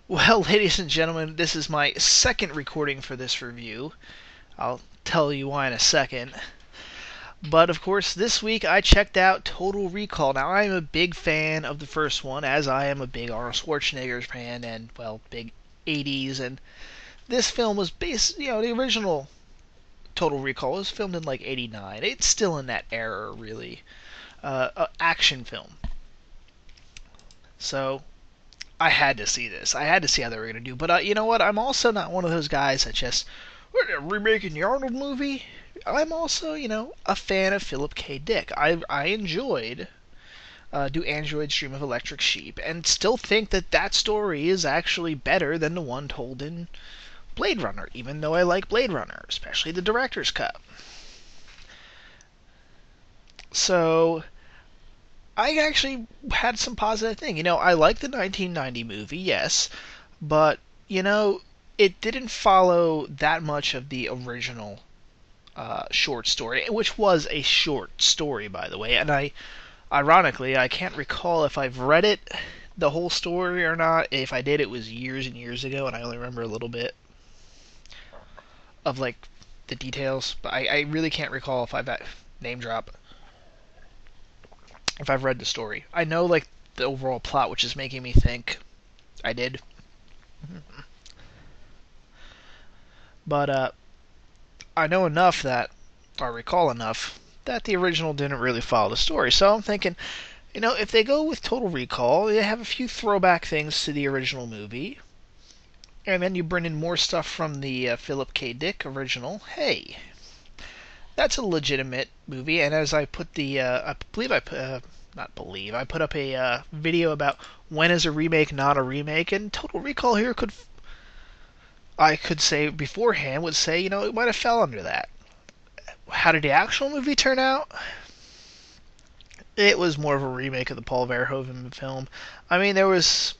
Well, ladies and gentlemen, this is my second recording for this review. I'll tell you why in a second. But of course, this week I checked out Total Recall. Now, I'm a big fan of the first one, as I am a big Arnold Schwarzenegger fan and, well, big 80s. And this film was based, the original Total Recall was filmed in like 89. It's still in that era, really. Action film. So, I had to see this. I had to see how they were going to do. But you know what? I'm also not one of those guys that just, we're remaking the Arnold movie. I'm also, a fan of Philip K. Dick. I enjoyed Do Androids Dream of Electric Sheep and still think that that story is actually better than the one told in Blade Runner, even though I like Blade Runner, especially the director's cut. So, I actually had some positive thing. I like the 1990 movie, yes, but it didn't follow that much of the original short story, which was a short story, by the way. And ironically, I can't recall if I've read it, the whole story, or not. If I did, it was years and years ago, and I only remember a little bit of like the details. But I really can't recall if I've name drop if I've read the story. I know like the overall plot, which is making me think I did. But I know enough that, or recall enough, that the original didn't really follow the story. So I'm thinking, if they go with Total Recall, they have a few throwback things to the original movie, and then you bring in more stuff from the Philip K. Dick original. Hey, that's a legitimate movie. And as I put I believe I put up a video about when is a remake not a remake, and Total Recall here I could say beforehand would say, it might have fell under that. How did the actual movie turn out? It was more of a remake of the Paul Verhoeven film. I mean, it's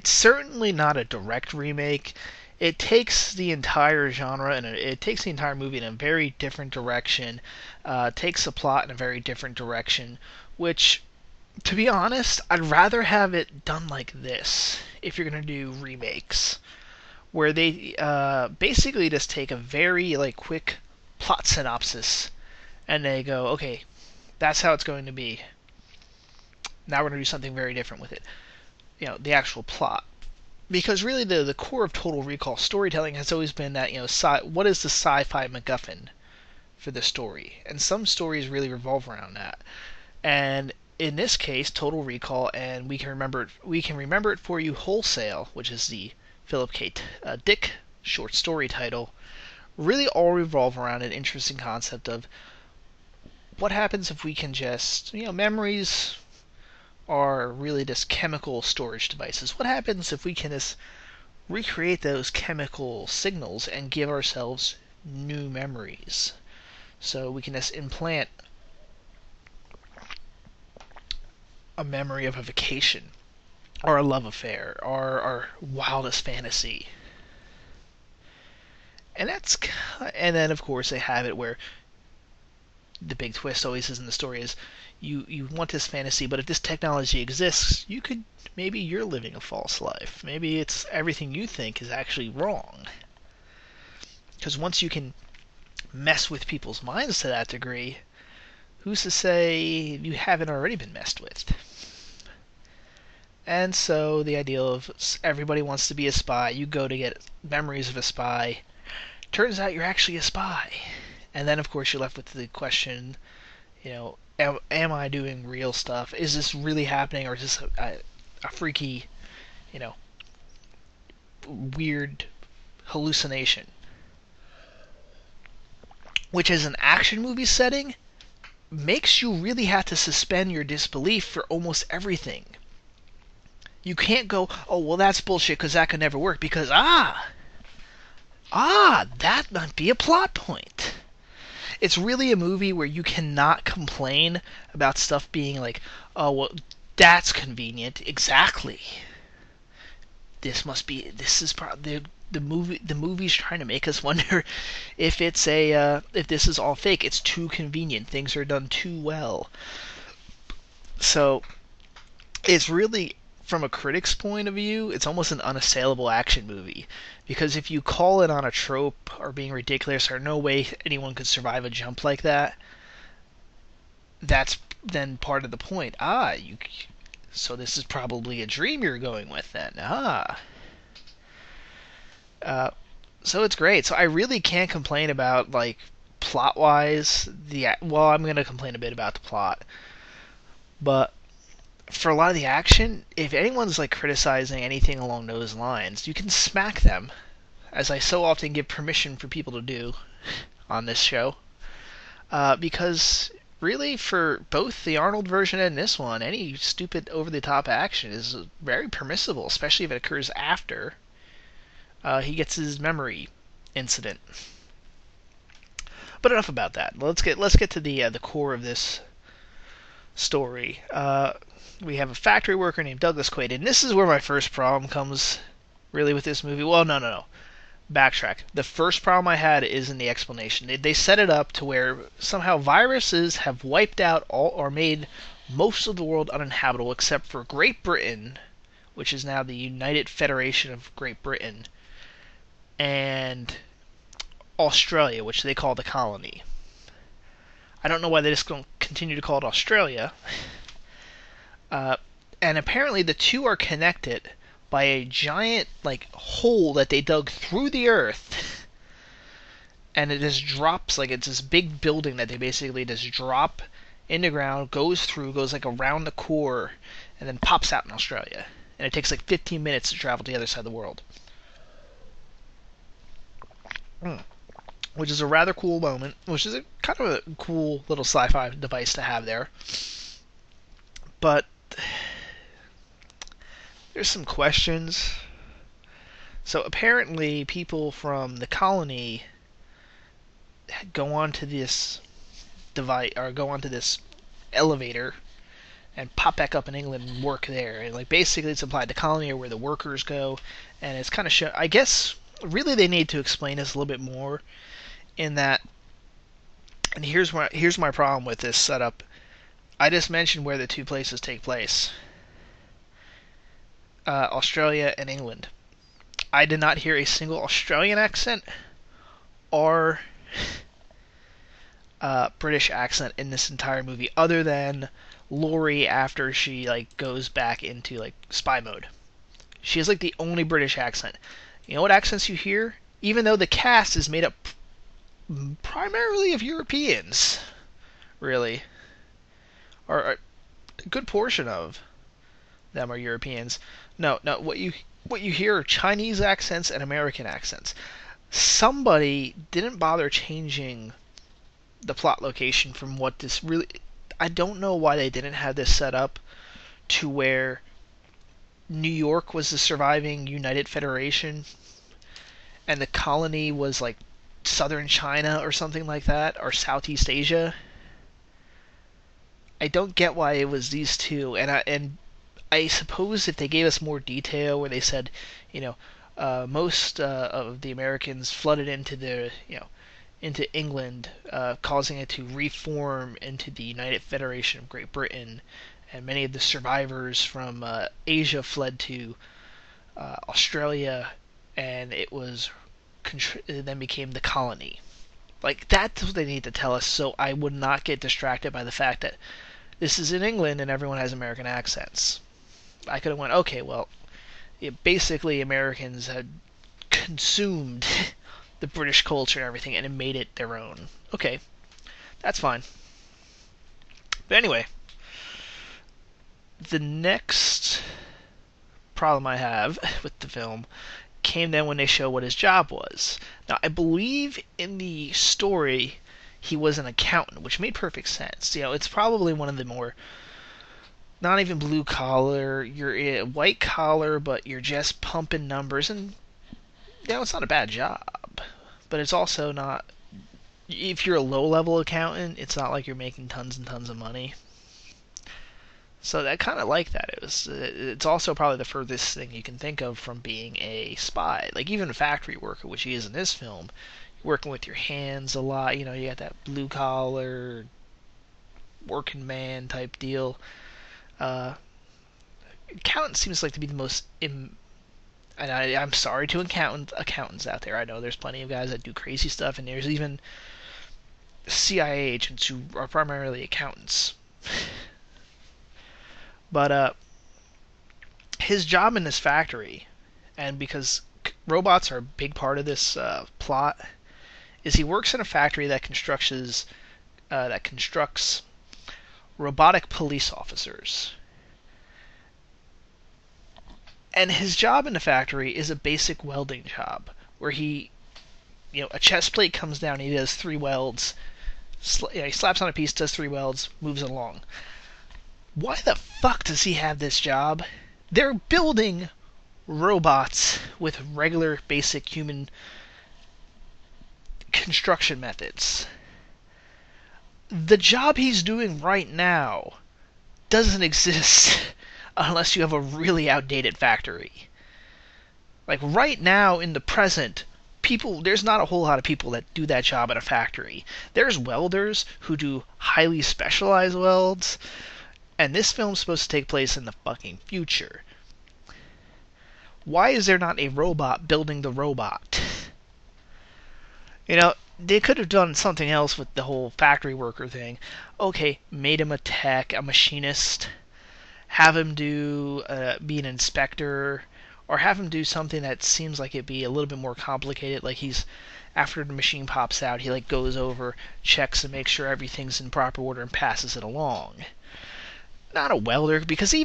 certainly not a direct remake. It takes the entire genre and it takes the entire movie in a very different direction. Takes the plot in a very different direction, which, to be honest, I'd rather have it done like this if you're gonna do remakes, where they basically just take a very quick plot synopsis and they go, okay, that's how it's going to be. Now we're going to do something very different with it. The actual plot. Because really the core of Total Recall storytelling has always been that, what is the sci-fi MacGuffin for the story? And some stories really revolve around that. And in this case, Total Recall, and we can remember it for you wholesale, which is the Philip K. Dick short story title, really all revolve around an interesting concept of what happens if we can just, memories are really just chemical storage devices. What happens if we can just recreate those chemical signals and give ourselves new memories? So we can just implant a memory of a vacation, or a love affair, or our wildest fantasy. And then of course they have it where the big twist always is in the story is you want this fantasy, but if this technology exists, maybe you're living a false life. Maybe it's everything you think is actually wrong. Because once you can mess with people's minds to that degree, who's to say you haven't already been messed with? And so the idea of everybody wants to be a spy, you go to get memories of a spy, turns out you're actually a spy. And then of course you're left with the question, am I doing real stuff? Is this really happening, or is this a freaky, weird hallucination? Which, as an action movie setting, makes you really have to suspend your disbelief for almost everything. You can't go, oh, well, that's bullshit because that could never work, because, that might be a plot point. It's really a movie where you cannot complain about stuff being like, oh, well, that's convenient. Exactly. This is probably the movie's trying to make us wonder if if this is all fake. It's too convenient. Things are done too well. So it's really from a critic's point of view, it's almost an unassailable action movie. Because if you call it on a trope or being ridiculous or no way anyone could survive a jump like that, that's then part of the point. So this is probably a dream you're going with then. Uh, so it's great. So I really can't complain about like plot wise. I'm gonna complain a bit about the plot, but for a lot of the action, if anyone's like criticizing anything along those lines, you can smack them, as I so often give permission for people to do on this show. Because really, for both the Arnold version and this one, any stupid over-the-top action is very permissible, especially if it occurs after he gets his memory incident. But enough about that. Let's get to the core of this story. We have a factory worker named Douglas Quaid, and this is where my first problem comes, really, with this movie. Well, no. Backtrack. The first problem I had is in the explanation. They set it up to where somehow viruses have wiped out all or made most of the world uninhabitable except for Great Britain, which is now the United Federation of Great Britain, and Australia, which they call the colony. I don't know why they just don't continue to call it Australia. And apparently the two are connected by a giant like hole that they dug through the earth, and it just drops, like it's this big building that they basically just drop in the ground, goes like around the core, and then pops out in Australia. And it takes like 15 minutes to travel to the other side of the world. Which is a rather cool moment, which is a kind of a cool little sci-fi device to have there. But there's some questions. So apparently people from the colony go onto this device, or go onto this elevator and pop back up in England and work there. And like basically it's implied the colony are where the workers go, and it's kind of I guess really they need to explain this a little bit more in that. And here's my problem with this setup. I just mentioned where the two places take place. Australia and England. I did not hear a single Australian accent or British accent in this entire movie, other than Laurie after she like goes back into like spy mode. She has like the only British accent. You know what accents you hear? Even though the cast is made up primarily of Europeans, really, or a good portion of them are Europeans. No, what you hear are Chinese accents and American accents. Somebody didn't bother changing the plot location from what this really. I don't know why they didn't have this set up to where New York was the surviving United Federation and the colony was like southern China or something like that, or Southeast Asia. I don't get why it was these two, and I suppose if they gave us more detail, where they said, most of the Americans flooded into into England, causing it to reform into the United Federation of Great Britain, and many of the survivors from Asia fled to Australia, and it then became the colony. Like, that's what they need to tell us, so I would not get distracted by the fact that this is in England and everyone has American accents. I could have went, okay, well, basically Americans had consumed the British culture and everything and it made it their own. Okay, that's fine. But anyway, the next problem I have with the film came then when they show what his job was. Now, I believe in the story he was an accountant, which made perfect sense. It's probably one of the more, not even blue collar, you're a white collar, but you're just pumping numbers, and it's not a bad job. But it's also not, if you're a low level accountant, it's not like you're making tons and tons of money. So I kind of like that. It's also probably the furthest thing you can think of from being a spy. Like even a factory worker, which he is in this film, you're working with your hands a lot. You got that blue collar, working man type deal. accountant seems like to be the most and I'm sorry to accountants out there. I know there's plenty of guys that do crazy stuff, and there's even CIA agents who are primarily accountants. But his job in this factory, and because robots are a big part of this plot, is he works in a factory that constructs robotic police officers. And his job in the factory is a basic welding job, where a chest plate comes down, he does 3 welds, he slaps on a piece, does 3 welds, moves along. Why the fuck does he have this job? They're building robots with regular, basic human construction methods. The job he's doing right now doesn't exist unless you have a really outdated factory. Like right now in the present, there's not a whole lot of people that do that job at a factory. There's welders who do highly specialized welds, and this film's supposed to take place in the fucking future. Why is there not a robot building the robot? They could have done something else with the whole factory worker thing. Okay, made him a tech, a machinist, have him be an inspector, or have him do something that seems like it'd be a little bit more complicated. Like after the machine pops out, he goes over, checks and makes sure everything's in proper order and passes it along. Not a welder, because they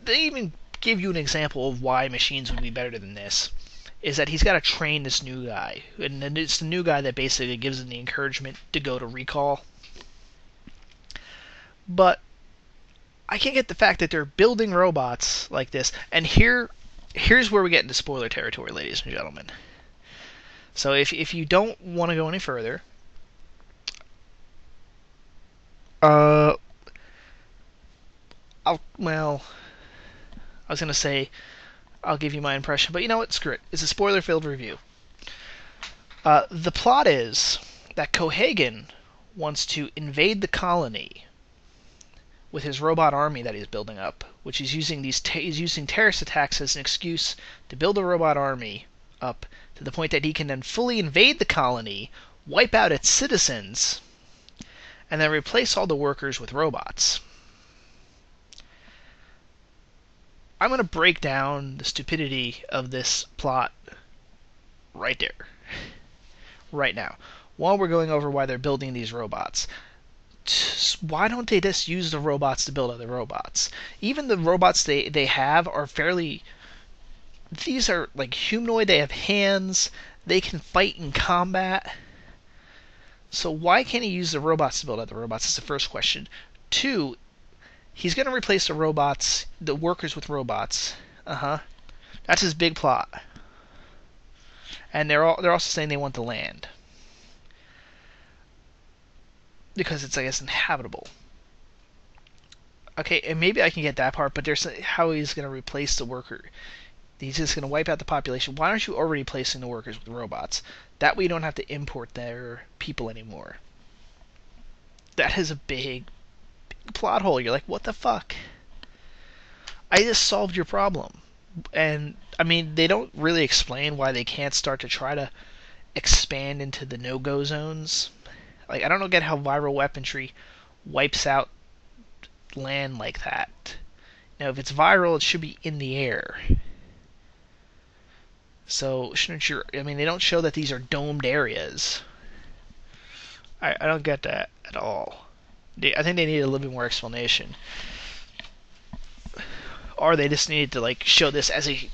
even give you an example of why machines would be better than this. Is that he's got to train this new guy, and then it's the new guy that basically gives him the encouragement to go to recall. But I can't get the fact that they're building robots like this, and here's where we get into spoiler territory, ladies and gentlemen. So if you don't want to go any further, I was gonna say I'll give you my impression, but you know what? Screw it. It's a spoiler-filled review. The plot is that Cohagen wants to invade the colony with his robot army that he's building up, which he's using terrorist attacks as an excuse to build a robot army up to the point that he can then fully invade the colony, wipe out its citizens, and then replace all the workers with robots. I'm going to break down the stupidity of this plot right there. Right now. While we're going over why they're building these robots. Why don't they just use the robots to build other robots? Even the robots they have are fairly... These are like humanoid, they have hands, they can fight in combat. So why can't he use the robots to build other robots? That's the first question. 2, he's going to replace the workers with robots. That's his big plot. And they're also saying they want the land. Because it's, I guess, inhabitable. Okay, and maybe I can get that part, but there's how he's going to replace the worker. He's just going to wipe out the population. Why aren't you already placing the workers with robots? That way you don't have to import their people anymore. That is a big plot hole. You're like, what the fuck? I just solved your problem. And, I mean, they don't really explain why they can't start to try to expand into the no-go zones. Like, I don't get how viral weaponry wipes out land like that. Now, if it's viral, it should be in the air. So, they don't show that these are domed areas. I don't get that at all. I think they need a little bit more explanation. Or they just needed to, show this as a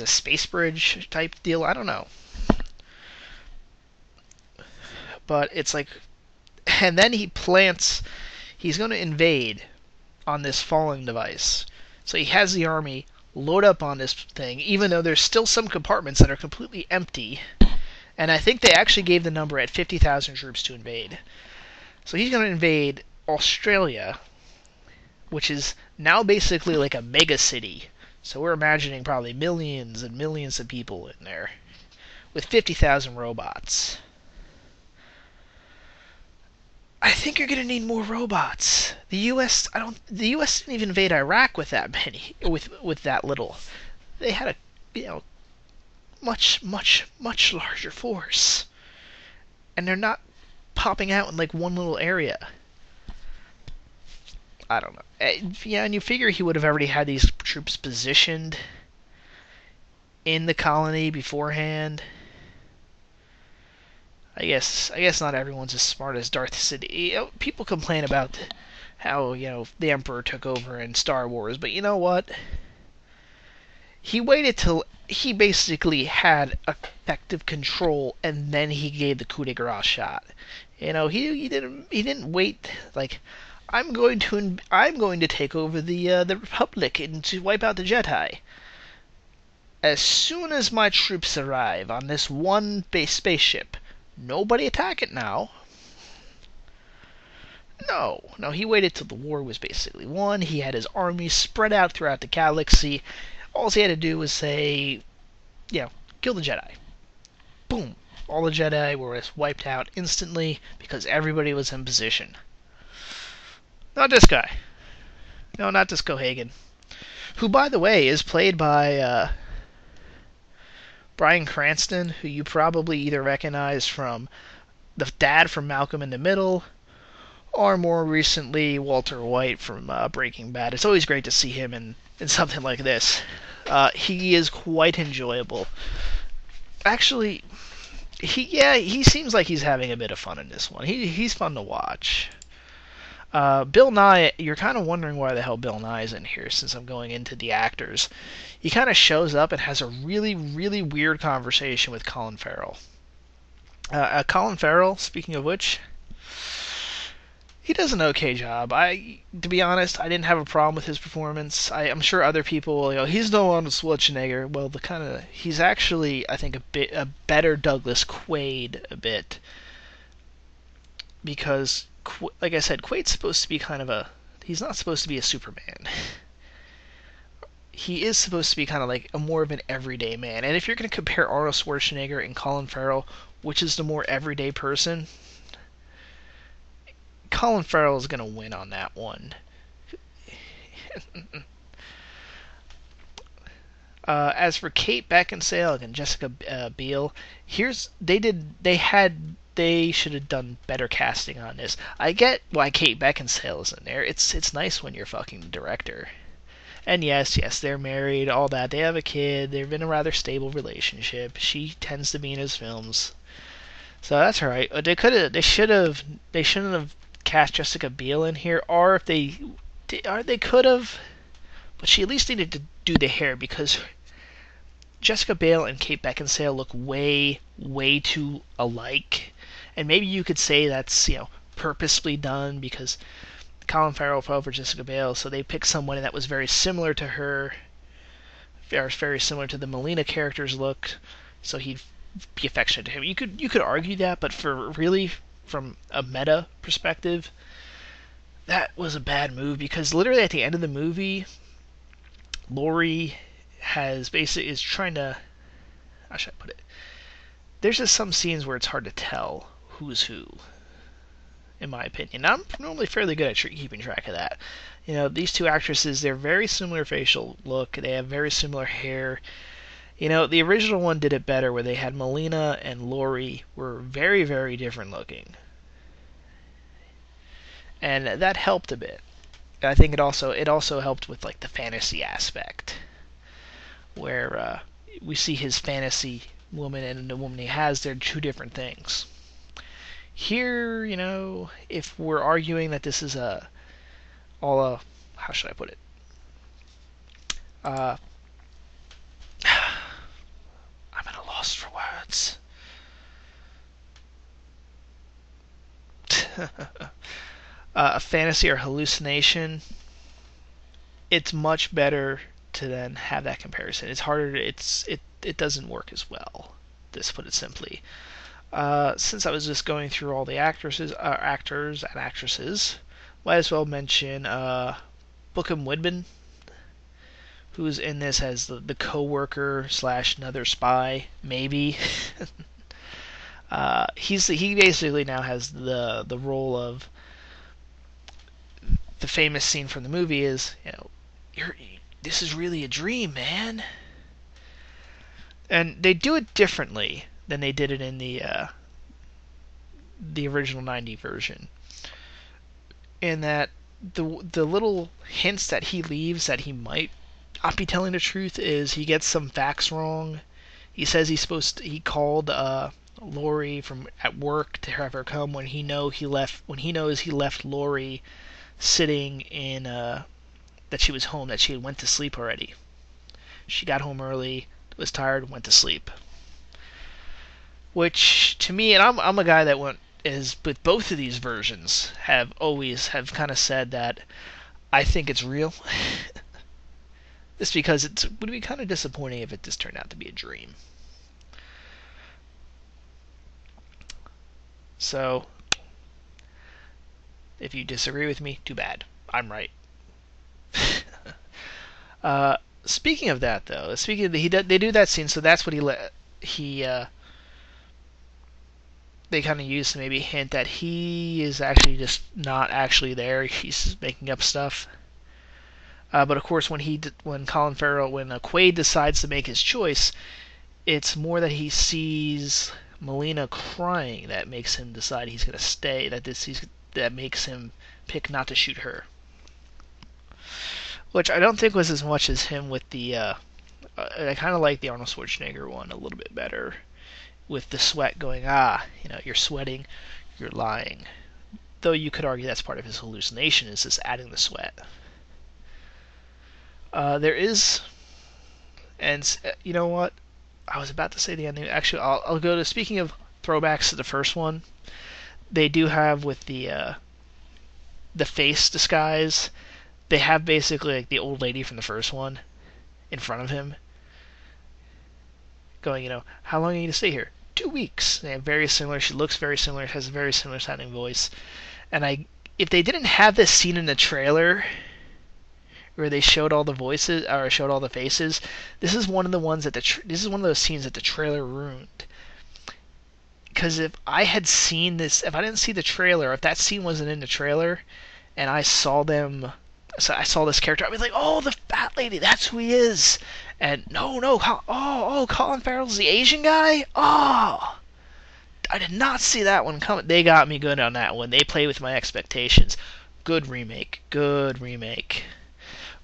space bridge type deal. I don't know. But it's like... And then he's going to invade on this falling device. So he has the army load up on this thing, even though there's still some compartments that are completely empty. And I think they actually gave the number at 50,000 troops to invade. So he's going to invade Australia, which is now basically like a mega city. So we're imagining probably millions and millions of people in there, with 50,000 robots. I think you're gonna need more robots. The U.S. didn't even invade Iraq with that many, with that little. They had a, you know, much larger force, and they're not popping out in like one little area. I don't know. Yeah, and you figure he would have already had these troops positioned in the colony beforehand. I guess not everyone's as smart as Darth Sidious. People complain about how the Emperor took over in Star Wars, but you know what? He waited till he basically had effective control, and then he gave the coup de grace shot. He didn't wait like I'm going to take over the Republic and to wipe out the Jedi. As soon as my troops arrive on this one base spaceship, nobody attack it now. No, he waited till the war was basically won. He had his army spread out throughout the galaxy. All he had to do was say, kill the Jedi. Boom. All the Jedi were wiped out instantly because everybody was in position. Not this guy. No, not this Cohagen. Who, by the way, is played by Bryan Cranston, who you probably either recognize from the dad from Malcolm in the Middle, or more recently Walter White from Breaking Bad. It's always great to see him in something like this. He is quite enjoyable. Actually, he seems like he's having a bit of fun in this one. He's fun to watch. Bill Nye, you're kind of wondering why the hell Bill Nye is in here, since I'm going into the actors. He kind of shows up and has a really, really weird conversation with Colin Farrell. Colin Farrell, speaking of which, he does an okay job. To be honest, I didn't have a problem with his performance. I'm sure other people will, he's no Arnold Schwarzenegger. Well, he's actually, I think, a better Douglas Quaid a bit, because, like I said, Quaid's supposed to be he's not supposed to be a Superman. He is supposed to be kind of like a more of an everyday man. And if you're going to compare Arnold Schwarzenegger and Colin Farrell, which is the more everyday person, Colin Farrell is going to win on that one. As for Kate Beckinsale and Jessica Biel, they should have done better casting on this. I get why Kate Beckinsale is in there. It's nice when you're fucking the director. And yes, they're married, all that. They have a kid. They've been a rather stable relationship. She tends to be in his films, so that's alright. They shouldn't have cast Jessica Biel in here, or they could have, but she at least needed to do the hair, because Jessica Biel and Kate Beckinsale look way, way too alike. And maybe you could say that's, purposely done, because Colin Farrell fell for Jessica Biel, so they picked someone that was very similar to her, very similar to the Melina character's look, so he'd be affectionate to him. You could argue that, but from a meta perspective, that was a bad move, because literally at the end of the movie, Laurie is trying to, how should I put it? There's just some scenes where it's hard to tell who's who, in my opinion. Now, I'm normally fairly good at keeping track of that. These two actresses, they're very similar facial look. They have very similar hair. The original one did it better, where they had Melina and Laurie were very, very different looking. And that helped a bit. I think it also helped with like the fantasy aspect, where we see his fantasy woman and the woman he has, they're two different things. Here, if we're arguing that this is how should I put it? I'm at a loss for words. A fantasy or hallucination, it's much better to then have that comparison. It's harder. It doesn't work as well. Let's put it simply. Since I was just going through all the actors and actresses, might as well mention Bookham Woodman, who's in this as the co-worker / another spy, maybe. He basically now has the role of the famous scene from the movie is, this is really a dream, man. And they do it differently than they did it in the original 90 version. In that the little hints that he leaves that he might not be telling the truth is he gets some facts wrong. He says he called Lori from at work to have her come when he knows he left Lori sitting in that she was home, that she had went to sleep already. She got home early, was tired, went to sleep. Which to me, and I'm a guy that is with both of these versions have kind of said that I think it's real. Just because it would be kind of disappointing if it just turned out to be a dream. So, if you disagree with me, too bad. I'm right. Speaking of that, though, they do that scene, so that's what they kind of use to maybe hint that he is actually just not actually there. He's making up stuff. But of course, when Quaid decides to make his choice, it's more that he sees Melina crying that makes him decide he's going to stay. That makes him pick not to shoot her. Which I don't think was as much as him with the. I kind of like the Arnold Schwarzenegger one a little bit better, with the sweat going. You're sweating, you're lying. Though you could argue that's part of his hallucination, is just adding the sweat. There is, and you know what? I was about to say the ending. Actually, I'll go to, speaking of throwbacks to the first one, they do have with the face disguise, they have basically like the old lady from the first one in front of him going, how long are you going to stay here? 2 weeks. They have very similar, she looks very similar, has a very similar sounding voice. And if they didn't have this scene in the trailer where they showed all the voices or showed all the faces, this is one of the ones that this is one of those scenes that the trailer ruined. Because if I didn't see the trailer, if that scene wasn't in the trailer, and I saw this character, I'd be like, oh, the fat lady, that's who he is. And no, Colin Farrell's the Asian guy? Oh, I did not see that one coming. They got me good on that one. They played with my expectations. Good remake.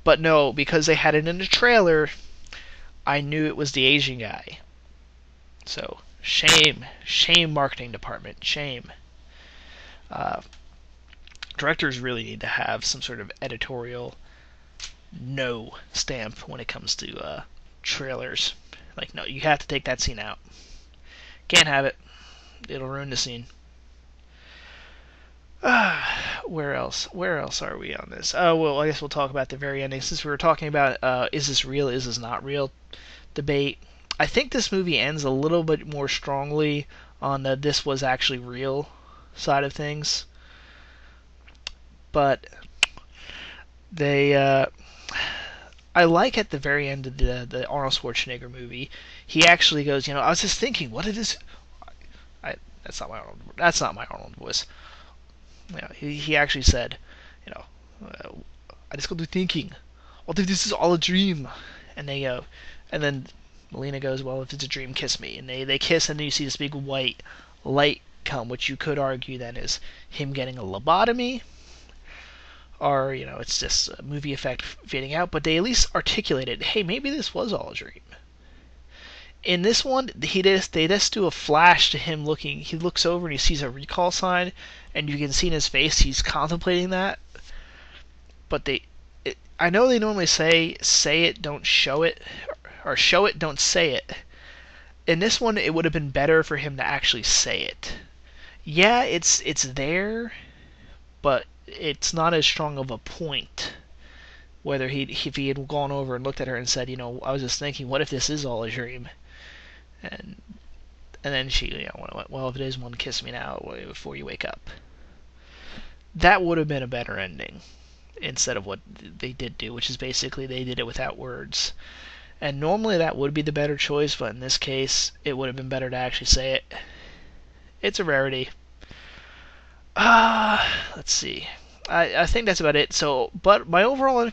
But no, because they had it in the trailer, I knew it was the Asian guy. So, shame, marketing department, shame. Directors really need to have some sort of editorial no stamp when it comes to trailers. Like, no, you have to take that scene out. Can't have it. It'll ruin the scene. Where else are we on this? Oh, well, I guess we'll talk about the very ending. Since we were talking about is this real, is this not real debate, I think this movie ends a little bit more strongly on the this was actually real side of things. But I like at the very end of the Arnold Schwarzenegger movie, he actually goes, I was just thinking, what it is. That's not my Arnold voice. He actually said, I just got to thinking, what if this is all a dream? And they go, and then Melina goes, well, if it's a dream, kiss me. And they kiss, and then you see this big white light come, which you could argue then is him getting a lobotomy, or it's just a movie effect fading out. But they at least articulated, hey, maybe this was all a dream. In this one, they just do a flash to him looking. He looks over and he sees a recall sign, and you can see in his face he's contemplating that. But I know they normally say it, don't show it, or show it, don't say it. In this one, it would have been better for him to actually say it. Yeah, it's there, but it's not as strong of a point. Whether if he had gone over and looked at her and said, I was just thinking, what if this is all a dream? And then she, went, well, if it is one, kiss me now before you wake up. That would have been a better ending instead of what they did do, which is basically they did it without words. And normally that would be the better choice, but in this case, it would have been better to actually say it. It's a rarity. Uh, let's see. I think that's about it. So, but my overall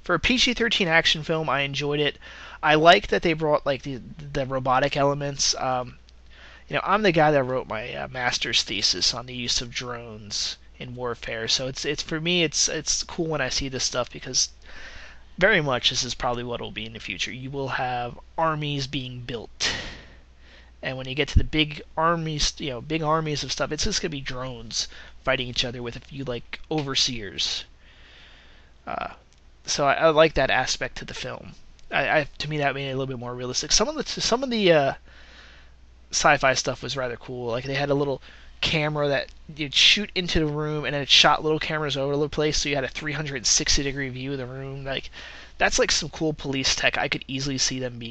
for a PG-13 action film, I enjoyed it. I like that they brought like the robotic elements. I'm the guy that wrote my master's thesis on the use of drones in warfare. So it's for me, it's cool when I see this stuff because very much this is probably what it will be in the future. You will have armies being built. And when you get to the big armies, big armies of stuff, it's just gonna be drones fighting each other with a few like overseers. Uh, so I like that aspect to the film. To me that made it a little bit more realistic. Some of the sci-fi stuff was rather cool. Like they had a little camera that you'd shoot into the room, and then it shot little cameras over the place, so you had a 360-degree view of the room. Like that's like some cool police tech I could easily see them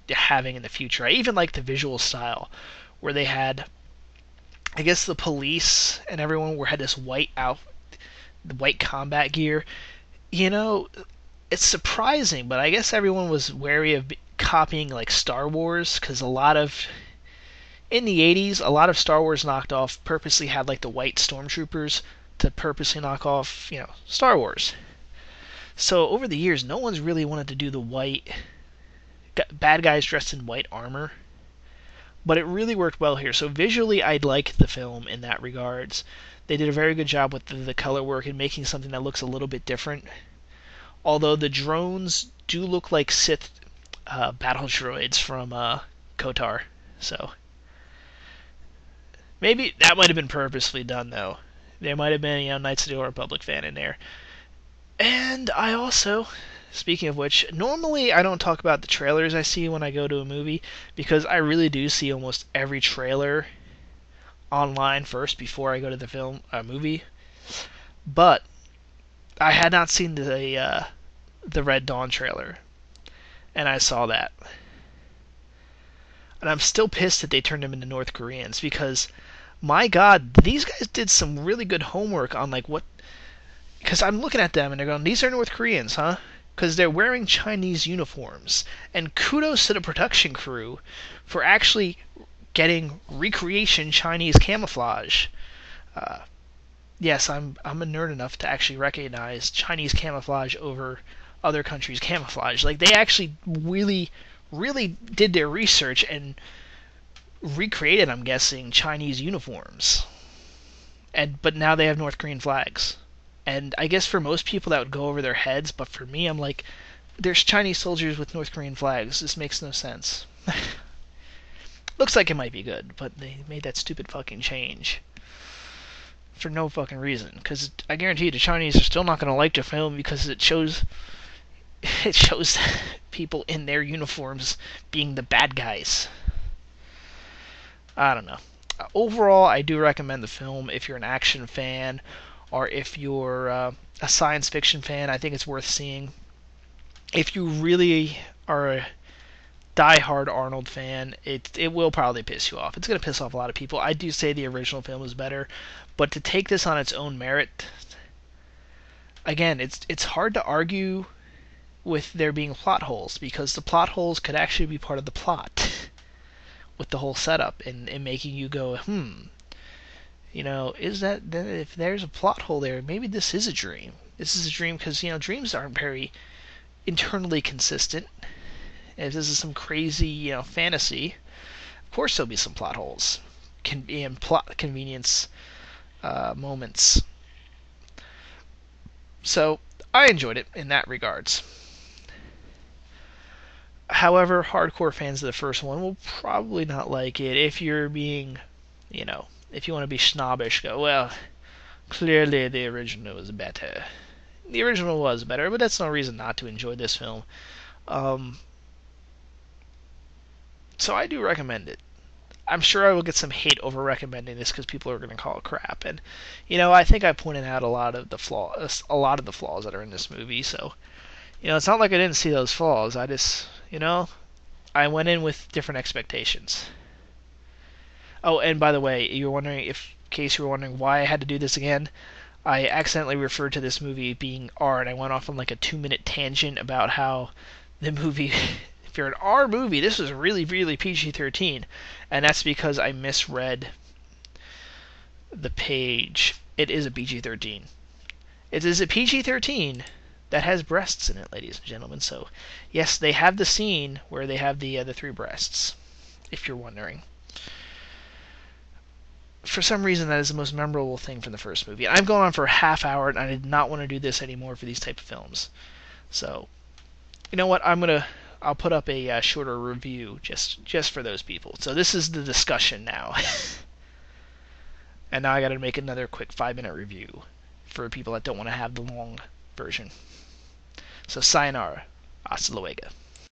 having in the future. I even like the visual style where they had, I guess the police and everyone had this the white combat gear. It's surprising, but I guess everyone was wary of copying like Star Wars because in the 80s, a lot of Star Wars knocked off purposely had like the white stormtroopers to purposely knock off, Star Wars. So over the years, no one's really wanted to do the white bad guys dressed in white armor, but it really worked well here. So visually, I'd like the film in that regards. They did a very good job with the color work and making something that looks a little bit different. Although the drones do look like Sith battle droids from KOTOR, so maybe that might have been purposely done, though. There might have been, Knights of the Old Republic fan in there. And I also, speaking of which, normally I don't talk about the trailers I see when I go to a movie because I really do see almost every trailer online first before I go to the movie. But I had not seen the Red Dawn trailer, and I saw that. And I'm still pissed that they turned them into North Koreans because, my God, these guys did some really good homework on like what. Because I'm looking at them and they're going, these are North Koreans, huh? Because they're wearing Chinese uniforms. And kudos to the production crew for actually getting recreation Chinese camouflage. Yes, I'm a nerd enough to actually recognize Chinese camouflage over other countries' camouflage. Like they actually really, really did their research and recreated, I'm guessing, Chinese uniforms. But now they have North Korean flags. And I guess for most people that would go over their heads, but for me, I'm like, there's Chinese soldiers with North Korean flags. This makes no sense. Looks like it might be good, but they made that stupid fucking change for no fucking reason. Because I guarantee you the Chinese are still not going to like the film because it shows people in their uniforms being the bad guys. I don't know. Overall, I do recommend the film if you're an action fan or if you're a science fiction fan. I think it's worth seeing. If you really are a die-hard Arnold fan, it will probably piss you off. It's going to piss off a lot of people. I do say the original film is better, but to take this on its own merit, again, it's hard to argue with there being plot holes because the plot holes could actually be part of the plot with the whole setup and making you go, is that if there's a plot hole there, maybe this is a dream. This is a dream because dreams aren't very internally consistent. If this is some crazy fantasy, of course there'll be some plot holes, and plot convenience moments. So I enjoyed it in that regards. However, hardcore fans of the first one will probably not like it. If you're being, if you want to be snobbish, go, well, clearly the original was better. The original was better, but that's no reason not to enjoy this film. So I do recommend it. I'm sure I will get some hate over recommending this because people are going to call it crap. And I think I pointed out a lot of the flaws that are in this movie. So it's not like I didn't see those flaws. I just I went in with different expectations. Oh, and by the way, in case you were wondering why I had to do this again, I accidentally referred to this movie being R, and I went off on like a 2-minute tangent about how the movie, if you're an R movie, this was really, really PG-13, and that's because I misread the page, it is a PG-13. It is a PG-13 that has breasts in it, ladies and gentlemen. So, yes, they have the scene where they have the 3 breasts, if you're wondering. For some reason, that is the most memorable thing from the first movie. I've gone on for a half hour, and I did not want to do this anymore for these type of films. So, you know what? I'll put up a shorter review just for those people. So this is the discussion now. And now I got to make another quick 5-minute review for people that don't want to have the long version. So sayonara. Hasta luego.